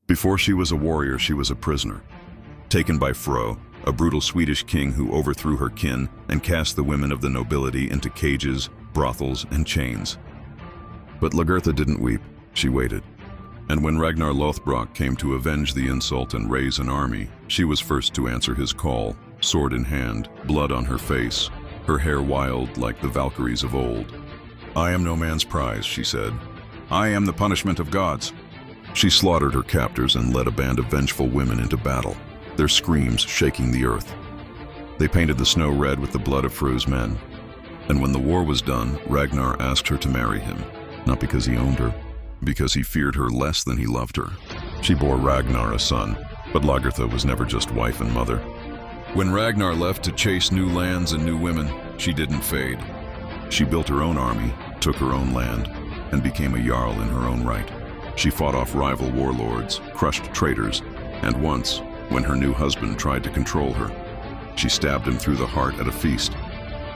Before she was a warrior, she was a prisoner, taken by Fro, a brutal Swedish king who overthrew her kin and cast the women of the nobility into cages, brothels, and chains. But Lagertha didn't weep, she waited. And when Ragnar Lothbrok came to avenge the insult and raise an army, she was first to answer his call, sword in hand, blood on her face, her hair wild like the Valkyries of old. "I am no man's prize," she said. "I am the punishment of gods." She slaughtered her captors and led a band of vengeful women into battle, their screams shaking the earth. They painted the snow red with the blood of Fro's men. And when the war was done, Ragnar asked her to marry him, not because he owned her, because he feared her less than he loved her. She bore Ragnar a son, but Lagertha was never just wife and mother. When Ragnar left to chase new lands and new women, she didn't fade. She built her own army, took her own land, and became a jarl in her own right. She fought off rival warlords, crushed traitors, and once, when her new husband tried to control her, she stabbed him through the heart at a feast.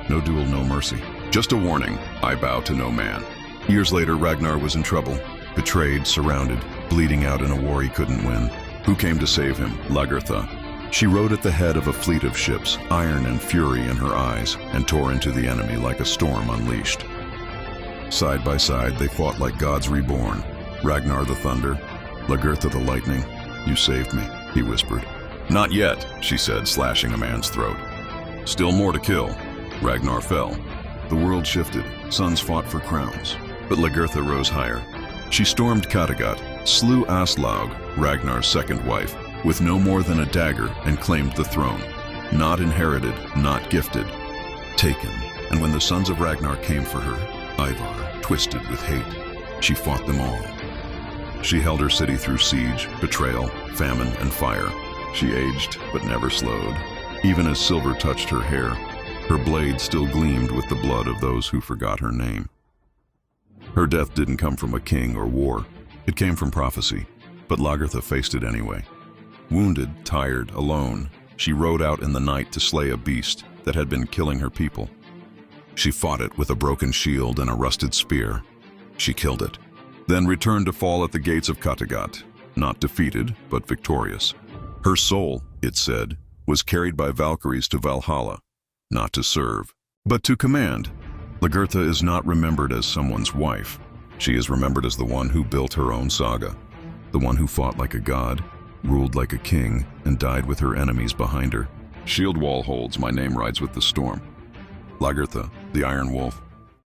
No duel, no mercy. Just a warning, I bow to no man. Years later, Ragnar was in trouble, betrayed, surrounded, bleeding out in a war he couldn't win. Who came to save him? Lagertha. She rode at the head of a fleet of ships, iron and fury in her eyes, and tore into the enemy like a storm unleashed. Side by side, they fought like gods reborn. Ragnar the thunder, Lagertha the lightning. "You saved me," he whispered. "Not yet," she said, slashing a man's throat. "Still more to kill." Ragnar fell. The world shifted, sons fought for crowns, but Lagertha rose higher. She stormed Kattegat, slew Aslaug, Ragnar's second wife, with no more than a dagger, and claimed the throne. Not inherited, not gifted, taken. And when the sons of Ragnar came for her, Ivar, twisted with hate, she fought them all. She held her city through siege, betrayal, famine, and fire. She aged, but never slowed. Even as silver touched her hair, her blade still gleamed with the blood of those who forgot her name. Her death didn't come from a king or war. It came from prophecy, but Lagertha faced it anyway. Wounded, tired, alone, she rode out in the night to slay a beast that had been killing her people. She fought it with a broken shield and a rusted spear. She killed it, then returned to fall at the gates of Kattegat, not defeated, but victorious. Her soul, it said, was carried by Valkyries to Valhalla, not to serve, but to command. Lagertha is not remembered as someone's wife. She is remembered as the one who built her own saga, the one who fought like a god, ruled like a king, and died with her enemies behind her. Shield wall holds, my name rides with the storm. Lagertha, the Iron Wolf,